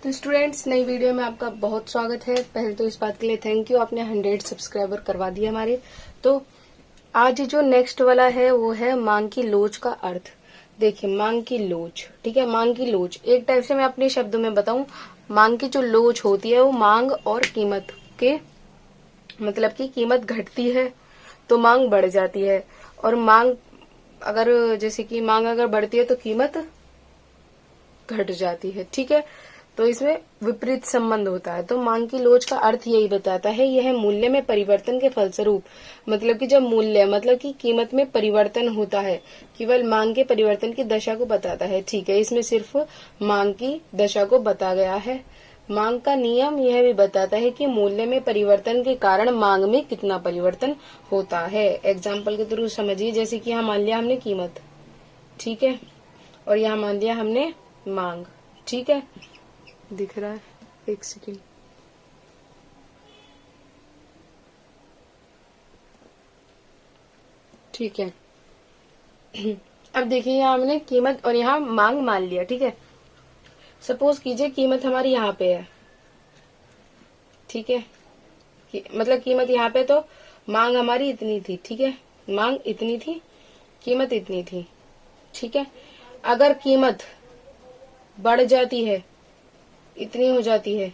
तो स्टूडेंट्स, नई वीडियो में आपका बहुत स्वागत है। पहले तो इस बात के लिए थैंक यू, आपने 100 सब्सक्राइबर करवा दिए हमारे। तो आज जो नेक्स्ट वाला है वो है मांग की लोच का अर्थ। देखिए, मांग की लोच, ठीक है। मांग की लोच एक टाइप से मैं अपने शब्दों में बताऊं, मांग की जो लोच होती है वो मांग और कीमत के मतलब की कीमत घटती है तो मांग बढ़ जाती है, और मांग अगर जैसे कि मांग अगर बढ़ती है तो कीमत घट जाती है, ठीक है। तो इसमें विपरीत संबंध होता है। तो मांग की लोच का अर्थ यही बताता है, यह मूल्य में परिवर्तन के फलस्वरूप, मतलब कि जब मूल्य मतलब कि कीमत में परिवर्तन होता है, केवल मांग के परिवर्तन की दशा को बताता है, ठीक है। इसमें सिर्फ मांग की दशा को बता गया है। मांग का नियम यह भी बताता है कि मूल्य में परिवर्तन के कारण मांग में कितना परिवर्तन होता है। एग्जाम्पल के थ्रू समझिए, जैसे कि यहाँ मान लिया हमने कीमत, ठीक है, और यहाँ मान लिया हमने मांग, ठीक है। दिख रहा है, एक सेकेंड। ठीक है। अब देखिए, यहाँ हमने कीमत और यहाँ मांग मान लिया, ठीक है। सपोज कीजिए कीमत हमारी यहाँ पे है, ठीक है। मतलब कीमत यहाँ पे, तो मांग हमारी इतनी थी, ठीक है। मांग इतनी थी, कीमत इतनी थी, ठीक है। अगर कीमत बढ़ जाती है, इतनी हो जाती है,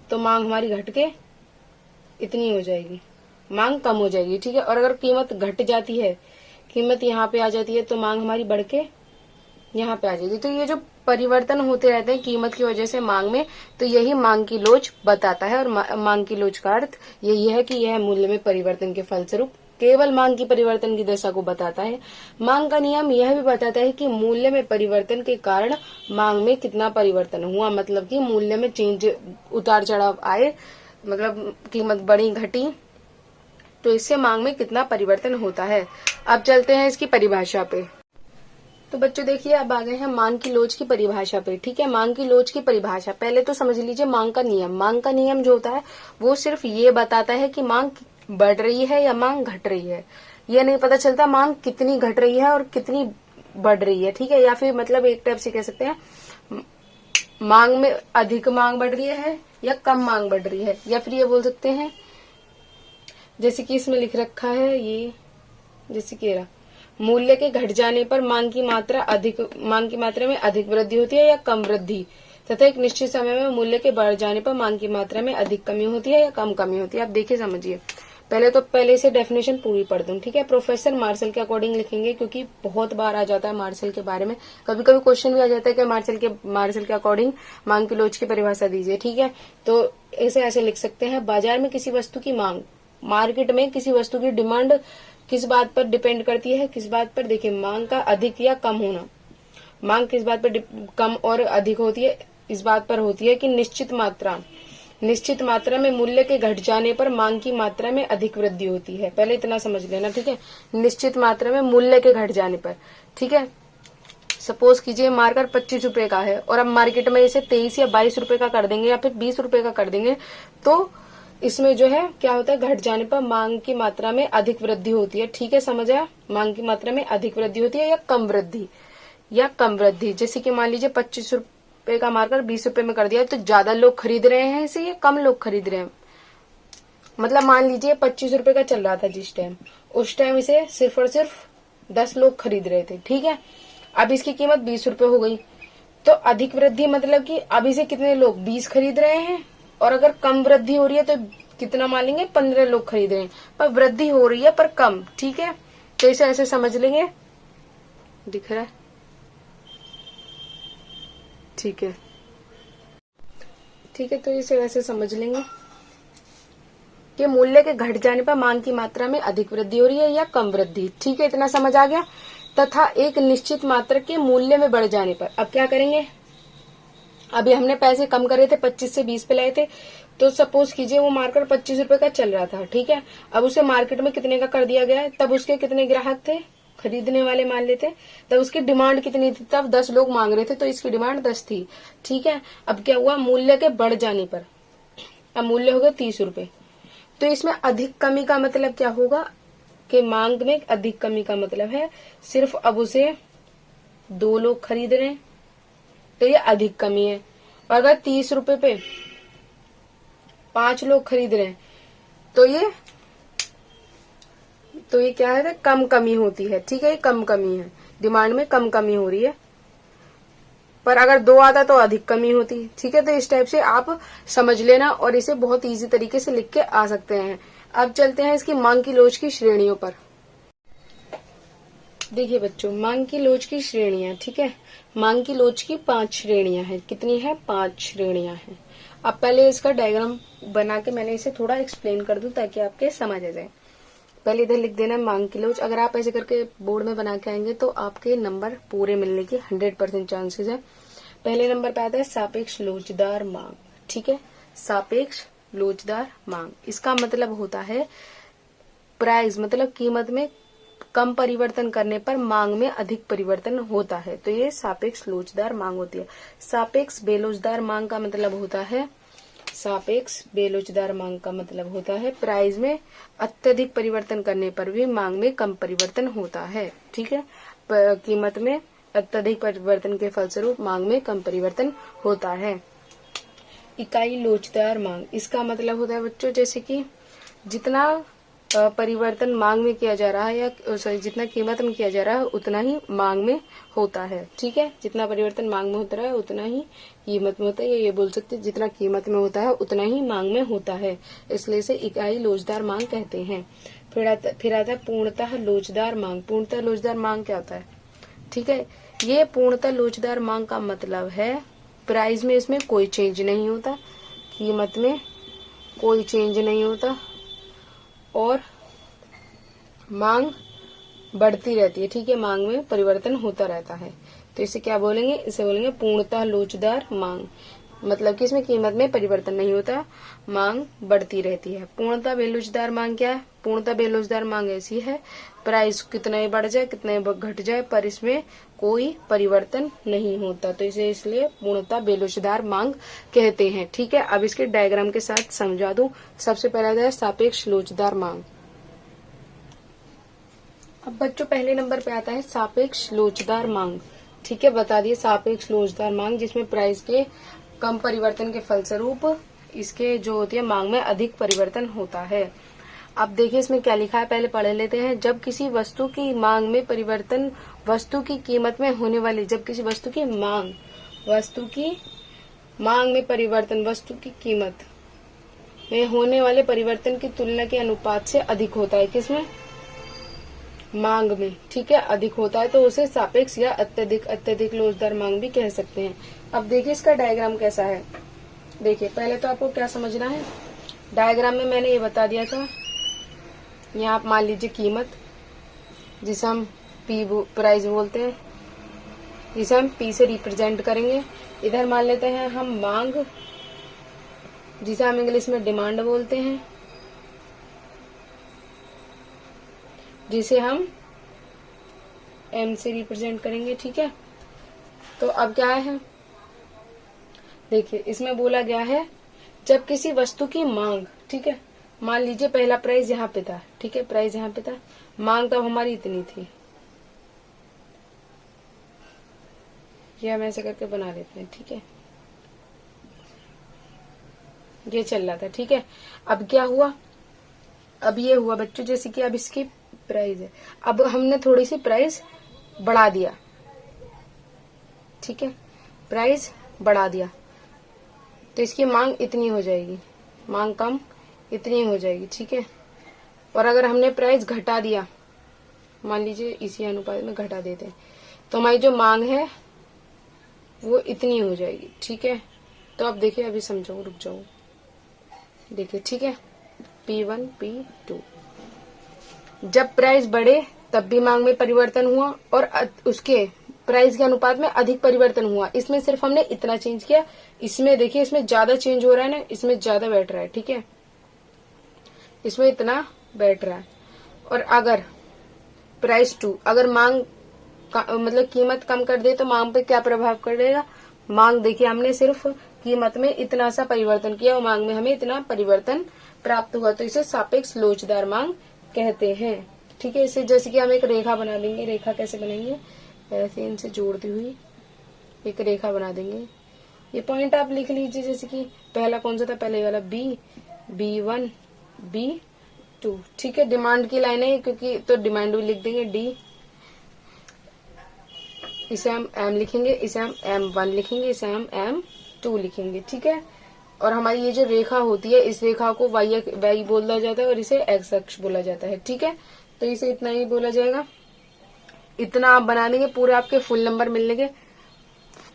तो मांग हमारी घट के इतनी हो जाएगी, मांग कम हो जाएगी, ठीक है। और अगर कीमत घट जाती है, कीमत यहाँ पे आ जाती है, तो मांग हमारी बढ़ के यहाँ पे आ जाएगी। तो ये जो परिवर्तन होते रहते हैं कीमत की वजह से मांग में, तो यही मांग की लोच बताता है। और मांग की लोच का अर्थ यही है कि यह मूल्य में परिवर्तन के फलस्वरूप केवल मांग की परिवर्तन की दशा को बताता है। मांग का नियम यह भी बताता है कि मूल्य में परिवर्तन के कारण मांग में कितना परिवर्तन हुआ, मतलब कि मूल्य में चेंज, उतार चढ़ाव आए, मतलब कीमत बढ़ी घटी, तो इससे मांग में कितना परिवर्तन होता है। अब चलते हैं इसकी परिभाषा पे। तो बच्चों देखिए, अब आ गए हैं मांग की लोच की परिभाषा पे, ठीक है। मांग की लोच की परिभाषा पहले तो समझ लीजिए। मांग का नियम, मांग का नियम जो होता है वो सिर्फ ये बताता है कि मांग बढ़ रही है या मांग घट रही है। ये नहीं पता चलता मांग कितनी घट रही है और कितनी बढ़ रही है, ठीक है। या फिर मतलब एक टाइप से कह सकते हैं, मांग में अधिक मांग बढ़ रही है या कम मांग बढ़ रही है। या फिर ये बोल सकते हैं, जैसे कि इसमें लिख रखा है, ये जैसे कि रहा, मूल्य के घट जाने पर मांग की मात्रा में अधिक वृद्धि होती है या कम वृद्धि, तथा एक निश्चित समय में मूल्य के बढ़ जाने पर मांग की मात्रा में अधिक कमी होती है या कम कमी होती है। आप देखिए, समझिए। पहले से डेफिनेशन पूरी पढ़ दूं, ठीक है। प्रोफेसर मार्शल के अकॉर्डिंग लिखेंगे, क्योंकि बहुत बार आ जाता है मार्शल के बारे में। कभी कभी क्वेश्चन भी आ जाता है कि मार्शल के अकॉर्डिंग मांग की लोच की परिभाषा दीजिए, ठीक है। तो ऐसे लिख सकते हैं, बाजार में किसी वस्तु की मांग, मार्केट में किसी वस्तु की डिमांड किस बात पर डिपेंड करती है, किस बात पर, देखिए, मांग का अधिक या कम होना। मांग किस बात पर कम और अधिक होती है, इस बात पर होती है कि निश्चित मात्रा में मूल्य के घट जाने पर मांग की मात्रा में अधिक वृद्धि होती है। पहले इतना समझ लेना, ठीक है। निश्चित मात्रा में मूल्य के घट जाने पर, ठीक है। सपोज कीजिए मार्कर 25 रुपए का है और अब मार्केट में इसे 23 या 22 रुपए का कर देंगे या फिर 20 रुपए का कर देंगे, तो इसमें जो है क्या होता है, घट जाने पर मांग की मात्रा में अधिक वृद्धि होती है, ठीक है। समझ आया? मांग की मात्रा में अधिक वृद्धि होती है या कम वृद्धि। जैसे कि मान लीजिए 25 रुपए का मार्कर 20 रुपए में कर दिया, तो ज्यादा लोग खरीद रहे हैं इसे या कम लोग खरीद रहे हैं। मतलब मान लीजिए 25 रुपए का चल रहा था जिस टाइम, उस टाइम इसे सिर्फ और सिर्फ 10 लोग खरीद रहे थे, ठीक है। अब इसकी कीमत 20 रुपए हो गई, तो अधिक वृद्धि मतलब कि अब इसे कितने लोग 20 खरीद रहे हैं, और अगर कम वृद्धि हो रही है तो कितना मान लेंगे, 15 लोग खरीद रहे हैं, पर वृद्धि हो रही है पर कम, ठीक है। तो इसे ऐसे समझ लेंगे, दिख रहा है, ठीक है, ठीक है। तो इसे ऐसे समझ लेंगे कि मूल्य के घट जाने पर मांग की मात्रा में अधिक वृद्धि हो रही है या कम वृद्धि, ठीक है। इतना समझ आ गया। तथा एक निश्चित मात्रा के मूल्य में बढ़ जाने पर, अब क्या करेंगे, अभी हमने पैसे कम करे थे, 25 से 20 पे लाए थे, तो सपोज कीजिए वो मार्कर 25 रुपए का चल रहा था, ठीक है। अब उसे मार्केट में कितने का कर दिया गया है, तब उसके कितने ग्राहक थे, खरीदने वाले मान लेते, तब उसकी डिमांड कितनी थी, तब 10 लोग मांग रहे थे, तो इसकी डिमांड 10 थी, ठीक है। अब क्या हुआ, मूल्य के बढ़ जाने पर अब मूल्य हो गया 30 रुपए, तो इसमें अधिक कमी का मतलब क्या होगा कि मांग में अधिक कमी का मतलब है सिर्फ अब उसे 2 लोग खरीद रहे हैं, तो ये अधिक कमी है। और अगर 30 रुपए पे 5 लोग खरीद रहे हैं तो ये क्या है, कम कमी होती है। ठीक है, ये कम कमी है, डिमांड में कम कमी हो रही है। पर अगर 2 आता तो अधिक कमी होती। ठीक है, तो इस टाइप से आप समझ लेना और इसे बहुत इजी तरीके से लिख के आ सकते हैं। अब चलते हैं इसकी मांग की लोच की श्रेणियों पर। देखिए बच्चों, मांग की लोच की श्रेणियां। ठीक है, मांग की लोच की 5 श्रेणियां हैं। कितनी है? 5 श्रेणियां हैं। अब पहले इसका डायग्राम बना के मैंने इसे थोड़ा एक्सप्लेन कर दूं ताकि आपके समझ आ जाए। पहले इधर लिख देना मांग की लोच। अगर आप ऐसे करके बोर्ड में बना के आएंगे तो आपके नंबर पूरे मिलने की 100% चांसेस है। पहले नंबर पे आता है सापेक्ष लोचदार मांग। ठीक है, सापेक्ष लोचदार मांग, इसका मतलब होता है प्राइस, मतलब कीमत में कम परिवर्तन करने पर मांग में अधिक परिवर्तन होता है, तो ये सापेक्ष लोचदार मांग होती है। सापेक्ष बेलोचदार मांग का मतलब होता है, सापेक्ष बेलोचदार मांग का मतलब होता है प्राइस में अत्यधिक परिवर्तन करने पर भी मांग में कम परिवर्तन होता है। ठीक है, कीमत में अत्यधिक परिवर्तन के फलस्वरूप मांग में कम परिवर्तन होता है। इकाई लोचदार मांग, इसका मतलब होता है बच्चों जैसे कि जितना परिवर्तन मांग में किया जा रहा है या सॉरी जितना कीमत में किया जा रहा है उतना ही मांग में होता है। ठीक है, जितना परिवर्तन मांग में होता है उतना ही कीमत में होता है, ये बोल सकते हैं जितना कीमत में होता है उतना ही मांग में होता है, इसलिए इसे इकाई लोचदार मांग कहते हैं। फिर आता है पूर्णतः लोचदार मांग। पूर्णतः लोचदार मांग क्या होता है? ठीक है, ये पूर्णतः लोचदार मांग का मतलब है प्राइस में इसमें कोई चेंज नहीं होता, कीमत में कोई चेंज नहीं होता और मांग बढ़ती रहती है। ठीक है, मांग में परिवर्तन होता रहता है, तो इसे क्या बोलेंगे? इसे बोलेंगे पूर्णतः लोचदार मांग। मतलब कि इसमें कीमत में परिवर्तन नहीं होता, मांग बढ़ती रहती है। पूर्णतः बेलोचदार मांग क्या है? पूर्णतः बेलोचदार मांग ऐसी है प्राइस कितना ही बढ़ जाए कितना ही घट जाए पर इसमें कोई परिवर्तन नहीं होता, तो इसे इसलिए पूर्णतः बेलोचदार मांग कहते हैं। ठीक है, अब इसके डायग्राम के साथ समझा दूं। सबसे पहला है सापेक्ष लोचदार मांग। अब बच्चों पहले नंबर पे आता है सापेक्ष लोचदार मांग। ठीक है, बता दिए सापेक्ष लोचदार मांग, जिसमें प्राइस के कम परिवर्तन के फलस्वरूप इसके जो होती है मांग में अधिक परिवर्तन होता है। अब देखिए इसमें क्या लिखा है, पहले पढ़ लेते हैं। जब किसी वस्तु की मांग में परिवर्तन वस्तु की कीमत में होने वाली, जब किसी वस्तु की मांग में परिवर्तन वस्तु की कीमत में होने वाले परिवर्तन की तुलना के अनुपात से अधिक होता है, किसमें? मांग में। ठीक है, अधिक होता है तो उसे सापेक्ष या अत्यधिक लोचदार मांग भी कह सकते हैं। अब देखिए इसका डायग्राम कैसा है। देखिए पहले तो आपको क्या समझना है, डायग्राम में मैंने ये बता दिया था। यहाँ आप मान लीजिए कीमत, जिसे हम पी प्राइस बोलते हैं, जिसे हम पी से रिप्रेजेंट करेंगे। इधर मान लेते हैं हम मांग, जिसे हम इंग्लिश में डिमांड बोलते हैं, जिसे हम एम से रिप्रेजेंट करेंगे। ठीक है, तो अब क्या है, देखिए इसमें बोला गया है जब किसी वस्तु की मांग, ठीक है, मान लीजिए पहला प्राइस यहाँ पे था। ठीक है, प्राइस यहाँ पे था, मांग तब हमारी इतनी थी। ये हम ऐसे करके बना लेते हैं। ठीक है, ये चल रहा था। ठीक है, अब क्या हुआ, अब ये हुआ बच्चों जैसे कि अब इसकी प्राइस है, अब हमने थोड़ी सी प्राइस बढ़ा दिया। ठीक है, प्राइस बढ़ा दिया तो इसकी मांग इतनी हो जाएगी, मांग कम इतनी हो जाएगी। ठीक है, और अगर हमने प्राइस घटा दिया, मान लीजिए इसी अनुपात में घटा देते हैं, तो हमारी जो मांग है वो इतनी हो जाएगी। ठीक है, तो अब देखिए अभी समझाओ, रुक जाओ, देखिए। ठीक है, P1 P2, जब प्राइस बढ़े तब भी मांग में परिवर्तन हुआ और उसके प्राइस के अनुपात में अधिक परिवर्तन हुआ। इसमें सिर्फ हमने इतना चेंज किया, इसमें देखिए इसमें ज्यादा चेंज हो रहा है ना, इसमें ज्यादा बैठ रहा है। ठीक है, इसमें इतना बैठ रहा है। और अगर प्राइस 2, अगर मांग मतलब कीमत कम कर दे तो मांग पे क्या प्रभाव पड़ेगा? मांग देखिए हमने सिर्फ कीमत में इतना सा परिवर्तन किया और मांग में हमें इतना परिवर्तन प्राप्त हुआ, तो इसे सापेक्ष लोचदार मांग कहते हैं। ठीक है, इसे जैसे कि हम एक रेखा बना देंगे। रेखा कैसे बनाएंगे? ऐसे इनसे जोड़ती हुई एक रेखा बना देंगे ये पॉइंट आप लिख लीजिए, जैसे कि पहला कौन सा था, पहले वाला B1 B2, ठीक है। डिमांड की लाइन है क्योंकि, तो डिमांड भी लिख देंगे D, इसे हम M लिखेंगे, इसे हम M1 लिखेंगे, इसे हम M2 लिखेंगे, ठीक है। और हमारी ये जो रेखा होती है, इस रेखा को वाई बोला जाता है और इसे एक्स अक्ष बोला जाता है, ठीक है। तो इसे इतना ही बोला जाएगा। इतना आप बना देंगे, पूरे आपके फुल नंबर मिलेंगे,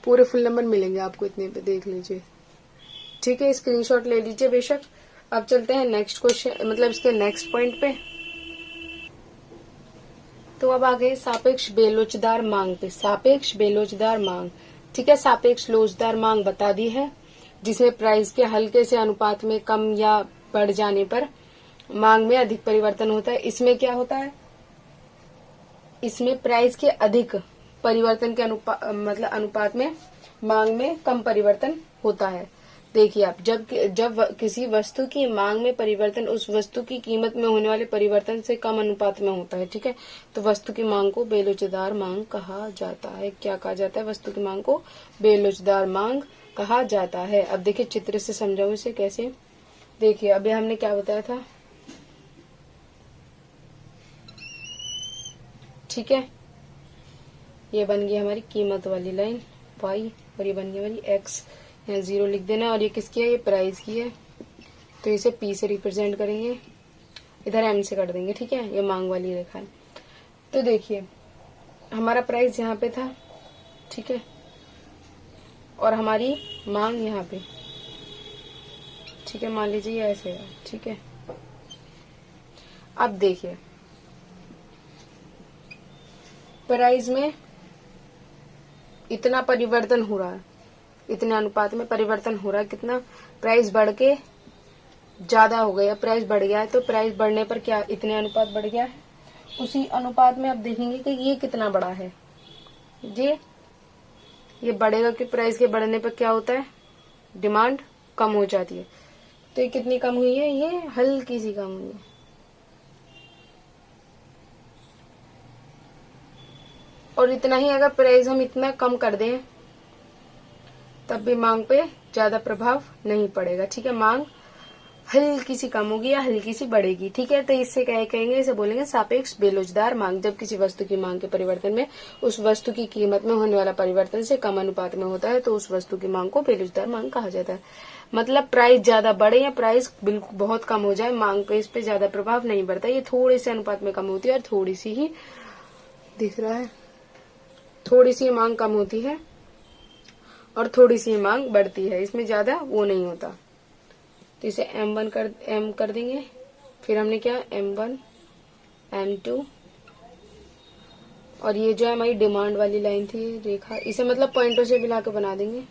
पूरे फुल नंबर मिलेंगे आपको इतने पे, देख लीजिए, ठीक है। स्क्रीनशॉट ले लीजिए बेशक। अब चलते हैं नेक्स्ट क्वेश्चन, मतलब इसके नेक्स्ट पॉइंट पे। तो अब आ गए सापेक्ष बेलोचदार मांग पे। सापेक्ष बेलोचदार मांग, ठीक है। सापेक्ष लोचदार मांग बता दी है, जिसमें प्राइस के हल्के से अनुपात में कम या बढ़ जाने पर मांग में अधिक परिवर्तन होता है। इसमें क्या होता है, इसमें प्राइस के अधिक परिवर्तन के मतलब अनुपात में मांग में कम परिवर्तन होता है। देखिए आप, जब किसी वस्तु की मांग में परिवर्तन उस वस्तु की कीमत में होने वाले परिवर्तन से कम अनुपात में होता है, ठीक है, तो वस्तु की मांग को बेलोचदार मांग कहा जाता है। क्या कहा जाता है, वस्तु की मांग को बेलोचदार मांग कहा जाता है। अब देखिए चित्र से समझाऊं इसे कैसे। देखिए अभी हमने क्या बताया था, ठीक है, ये बन गई हमारी कीमत वाली लाइन y, और ये बन गई हमारी x, यहाँ 0 लिख देना। और ये किसकी है, ये प्राइस की है, तो इसे p से रिप्रेजेंट करेंगे, इधर m से कर देंगे, ठीक है। ये मांग वाली रेखा है। तो देखिए हमारा प्राइस यहाँ पे था, ठीक है, और हमारी मांग यहाँ पे, ठीक है, मान लीजिए ऐसे है, ठीक है। अब देखिए प्राइस में इतना परिवर्तन हो रहा है, इतने अनुपात में परिवर्तन हो रहा है, कितना, प्राइस बढ़ के ज्यादा हो गया, प्राइस बढ़ गया है। तो प्राइस बढ़ने पर क्या, इतने अनुपात बढ़ गया है, उसी अनुपात में आप देखेंगे कि ये कितना बड़ा है, ये बढ़ेगा कि प्राइस के बढ़ने पर क्या होता है, डिमांड कम हो जाती है। तो ये कितनी कम हुई है, ये हल्की सी कम हुई है, और इतना ही अगर प्राइस हम इतना कम कर दें तब भी मांग पे ज्यादा प्रभाव नहीं पड़ेगा, ठीक है। मांग हल्की सी कम होगी या हल्की सी बढ़ेगी, ठीक है। तो इससे क्या कहेंगे, इसे बोलेंगे सापेक्ष बेलोचदार मांग। जब किसी वस्तु की मांग के परिवर्तन में उस वस्तु की कीमत में होने वाला परिवर्तन से कम अनुपात में होता है, तो उस वस्तु की मांग को बेलोचदार मांग कहा जाता है। मतलब प्राइस ज्यादा बढ़े या प्राइस बिल्कुल बहुत कम हो जाए, मांग पे इस पे ज्यादा प्रभाव नहीं पड़ता, ये थोड़े से अनुपात में कम होती है और थोड़ी सी ही दिख रहा है, थोड़ी सी मांग कम होती है और थोड़ी सी मांग बढ़ती है, इसमें ज्यादा वो नहीं होता। तो इसे M1 कर देंगे। फिर हमने क्या, M1 M2, और ये जो है हमारी डिमांड वाली लाइन थी रेखा, इसे मतलब पॉइंटों से मिला के बना देंगे,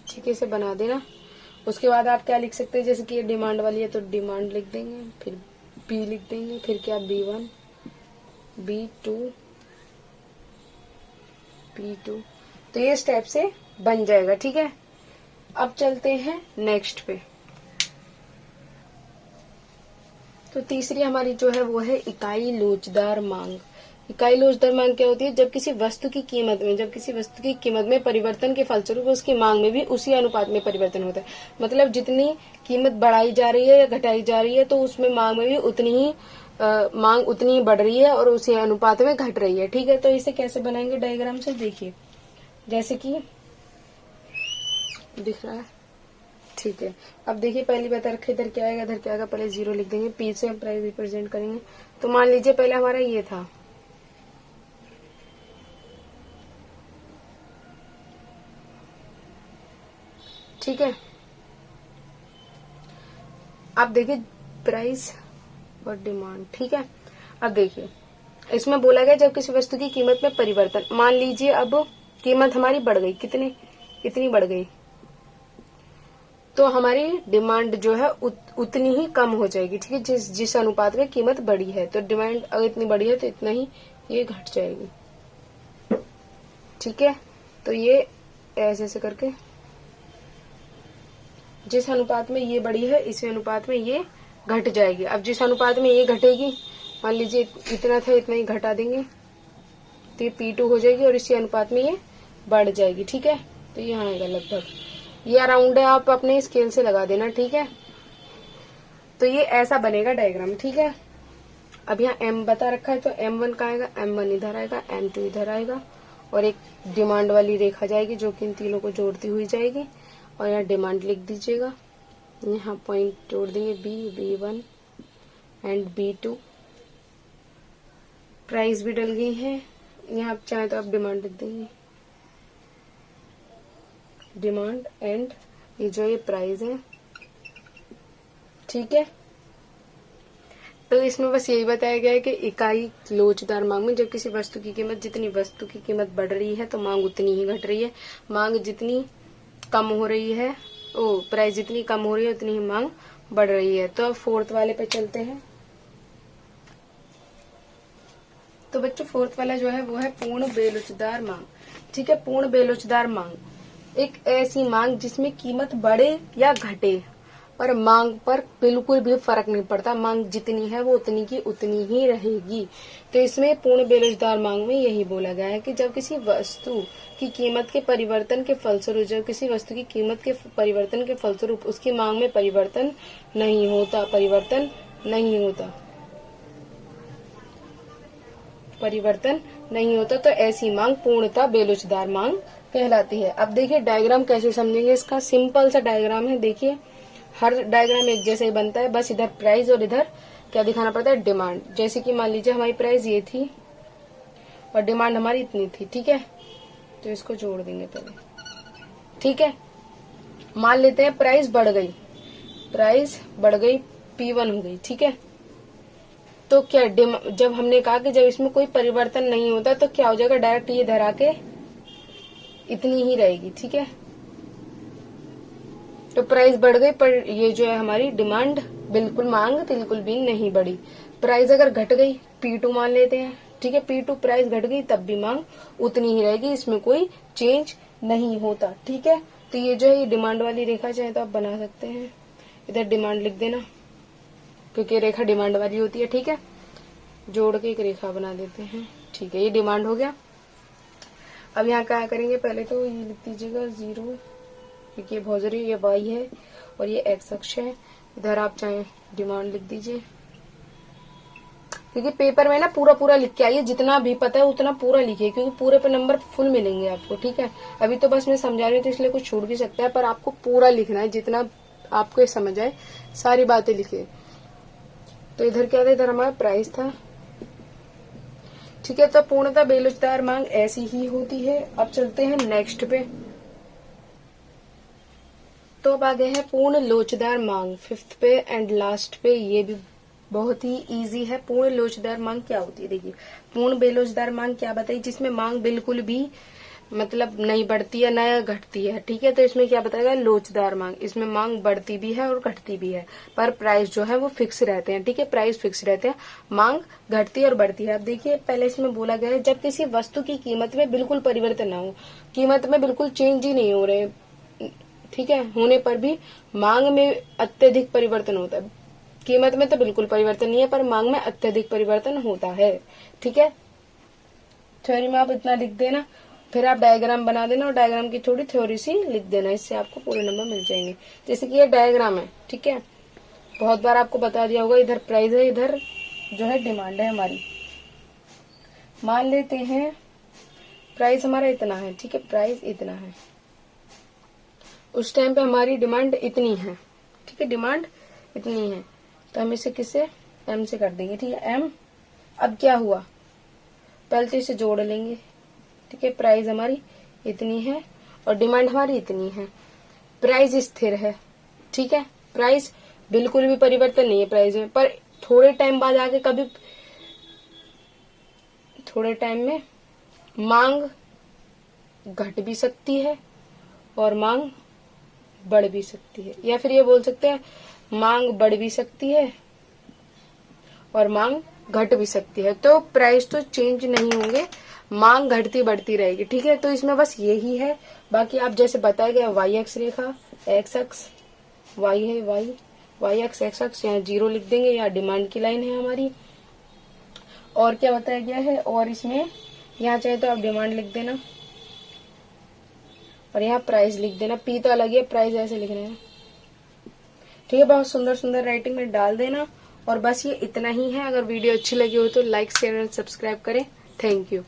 ठीक है, इसे बना देना। उसके बाद आप क्या लिख सकते हैं, जैसे कि ये डिमांड वाली है तो डिमांड लिख देंगे, फिर B लिख देंगे, फिर क्या B1 B2 B2, तो ये स्टेप से बन जाएगा, ठीक है। अब चलते हैं नेक्स्ट पे। तो तीसरी हमारी जो है वो है इकाई लोचदार मांग। इकाई लोचदार मांग क्या होती है, जब किसी वस्तु की कीमत में परिवर्तन के फलस्वरूप उसकी मांग में भी उसी अनुपात में परिवर्तन होता है। मतलब जितनी कीमत बढ़ाई जा रही है या घटाई जा रही है, तो उसमें मांग में भी उतनी ही मांग उतनी ही बढ़ रही है और उसी अनुपात में घट रही है, ठीक है। तो इसे कैसे बनाएंगे डायग्राम से, देखिए जैसे कि दिख रहा है, ठीक है। अब देखिए पहली बात रखे, इधर क्या आएगा, इधर क्या आएगा, पहले 0 लिख देंगे, P से हम प्राइस रिप्रेजेंट करेंगे। तो मान लीजिए पहले हमारा ये था, ठीक है। अब देखिए प्राइस और डिमांड, ठीक है। अब देखिए इसमें बोला गया जब किसी वस्तु की कीमत में परिवर्तन, मान लीजिए अब कीमत हमारी बढ़ गई, इतनी बढ़ गई, तो हमारी डिमांड जो है उतनी ही कम हो जाएगी, ठीक है। जिस अनुपात में कीमत बढ़ी है, तो डिमांड अगर इतनी बढ़ी है तो इतना ही ये घट जाएगी, ठीक है। तो ये ऐसे ऐसे करके जिस अनुपात में ये बढ़ी है, इसी अनुपात में ये घट जाएगी। अब जिस अनुपात में ये घटेगी, मान लीजिए इतना था, इतना ही घटा देंगे, तो ये P2 हो जाएगी और इसी अनुपात में ये बढ़ जाएगी, ठीक है। तो यहाँ आएगा लगभग, ये अराउंड है, आप अपने स्केल से लगा देना, ठीक है। तो ये ऐसा बनेगा डायग्राम, ठीक है। अब यहाँ M बता रखा है, तो M1 का आएगा, M1 इधर आएगा, M2 इधर आएगा, और एक डिमांड वाली रेखा जाएगी जो कि इन तीनों को जोड़ती हुई जाएगी, और यहाँ डिमांड लिख दीजिएगा। यहाँ पॉइंट जोड़ देंगे B1 एंड B2। प्राइस भी डल गई है, यहाँ आप चाहे तो आप डिमांड लिख देंगे, डिमांड एंड ये जो ये प्राइस है, ठीक है। तो इसमें बस यही बताया गया है कि इकाई लोचदार मांग में जब किसी वस्तु की कीमत, जितनी वस्तु की कीमत बढ़ रही है तो मांग उतनी ही घट रही है, मांग जितनी कम हो रही है, प्राइस जितनी कम हो रही है उतनी ही मांग बढ़ रही है। तो अब फोर्थ वाले पे चलते हैं। तो बच्चों फोर्थ वाला जो है वो है पूर्ण बेलोचदार मांग, ठीक है। पूर्ण बेलोचदार मांग एक ऐसी मांग जिसमें कीमत बढ़े या घटे पर मांग पर बिल्कुल भी फर्क नहीं पड़ता, मांग जितनी है वो उतनी की उतनी ही रहेगी। तो इसमें पूर्ण बेरोजगार मांग में यही बोला गया है कि जब किसी वस्तु की कीमत के परिवर्तन के फलस्वरूप, जब किसी वस्तु की कीमत के परिवर्तन के फलस्वरूप उसकी मांग में परिवर्तन नहीं होता, परिवर्तन नहीं होता, तो ऐसी मांग पूर्णतः बेलोचदार मांग कहलाती है। अब देखिए डायग्राम कैसे समझेंगे इसका, सिंपल सा डायग्राम है। देखिए हर डायग्राम एक जैसे ही बनता है, बस इधर प्राइस और इधर क्या दिखाना पड़ता है, डिमांड। जैसे कि मान लीजिए हमारी प्राइस ये थी और डिमांड हमारी इतनी थी, ठीक है। तो इसको जोड़ देंगे पहले, ठीक है। मान लेते हैं प्राइस बढ़ गई, P1 हो गई, ठीक है। तो क्या जब हमने कहा कि जब इसमें कोई परिवर्तन नहीं होता तो क्या हो जाएगा, डायरेक्ट ये धरा के इतनी ही रहेगी, ठीक है। तो प्राइस बढ़ गई पर ये जो है हमारी डिमांड मांग बिल्कुल भी नहीं बढ़ी। प्राइस अगर घट गई, P2 मान लेते हैं, ठीक है। P2 प्राइस घट गई तब भी मांग उतनी ही रहेगी, इसमें कोई चेंज नहीं होता, ठीक है। तो ये जो है ये डिमांड वाली रेखा चाहे तो आप बना सकते हैं, इधर डिमांड लिख देना क्योंकि रेखा डिमांड वाली होती है, ठीक है। जोड़ के एक रेखा बना देते हैं, ठीक है। ये डिमांड हो गया। अब यहाँ क्या करेंगे, पहले तो ये लिख दीजिएगा 0 क्योंकि ये बहुत जरूरी, ये वाई है और ये एक्स अक्ष है। इधर आप चाहे डिमांड लिख दीजिए, क्योंकि पेपर में ना पूरा लिख के आइए, जितना भी पता है उतना पूरा लिखिए, क्योंकि पूरे पे नंबर फुल मिलेंगे आपको, ठीक है। अभी तो बस मैं समझा रही हूँ तो इसलिए कुछ छूट भी सकता है, पर आपको पूरा लिखना है, जितना आपको समझ आए सारी बातें लिखिए। तो इधर क्या था, इधर हमारा प्राइस था, ठीक है। तो पूर्णतः बेलोचदार मांग ऐसी ही होती है। अब चलते हैं नेक्स्ट पे। तो अब आ गए हैं पूर्ण लोचदार मांग, फिफ्थ पे एंड लास्ट पे। ये भी बहुत ही इजी है। पूर्ण लोचदार मांग क्या होती है, देखिए पूर्ण बेलोचदार मांग क्या बताइए, जिसमें मांग बिल्कुल भी नहीं बढ़ती है ना घटती है, ठीक है। तो इसमें क्या बताएगा, लोचदार मांग, इसमें मांग बढ़ती भी है और घटती भी है, पर प्राइस जो है वो फिक्स रहते हैं, ठीक है। प्राइस फिक्स रहते हैं, मांग घटती है और बढ़ती है। अब देखिए पहले इसमें बोला गया है जब किसी वस्तु की कीमत में बिल्कुल परिवर्तन ना हो, कीमत में बिल्कुल चेंज ही नहीं हो रहे, ठीक है, होने पर भी मांग में अत्यधिक परिवर्तन होता है। कीमत में तो बिल्कुल परिवर्तन नहीं है पर मांग में अत्यधिक परिवर्तन होता है, ठीक है। थ्योरी में आप इतना लिख देना, फिर आप डायग्राम बना देना और डायग्राम की थोड़ी थ्योरी सी लिख देना, इससे आपको पूरे नंबर मिल जाएंगे। जैसे कि ये डायग्राम है, ठीक है, बहुत बार आपको बता दिया होगा। इधर प्राइस है, इधर जो है डिमांड है हमारी। मान लेते हैं प्राइस हमारा इतना है, ठीक है, प्राइस इतना है, उस टाइम पे हमारी डिमांड इतनी है, ठीक है, डिमांड इतनी है। तो हम इसे किससे, M से कर देंगे, ठीक है, M। अब क्या हुआ, पहले तो इसे जोड़ लेंगे, ठीक है। प्राइस हमारी इतनी है और डिमांड हमारी इतनी है। प्राइस स्थिर है, ठीक है, प्राइस बिल्कुल भी परिवर्तन नहीं है प्राइस में, पर थोड़े टाइम बाद आके कभी थोड़े टाइम में मांग घट भी सकती है और मांग बढ़ भी सकती है, या फिर ये बोल सकते हैं मांग बढ़ भी सकती है और मांग घट भी सकती है। तो प्राइस तो चेंज नहीं होंगे, मांग घटती बढ़ती रहेगी, ठीक है। तो इसमें बस यही है, बाकी आप जैसे बताया गया वाई एक्स रेखा, एक्स अक्ष वाई है, वाई एक्स एक्स अक्ष, यहाँ 0 लिख देंगे, यहाँ डिमांड की लाइन है हमारी। और क्या बताया गया है, और इसमें यहाँ चाहे तो आप डिमांड लिख देना, और यहाँ प्राइस लिख देना, पी तो अलग है, प्राइस ऐसे लिख रहे हैं, ठीक है। बहुत सुंदर सुंदर राइटिंग में डाल देना। और बस ये इतना ही है। अगर वीडियो अच्छी लगी हो तो लाइक शेयर एंड सब्सक्राइब करें। Thank you.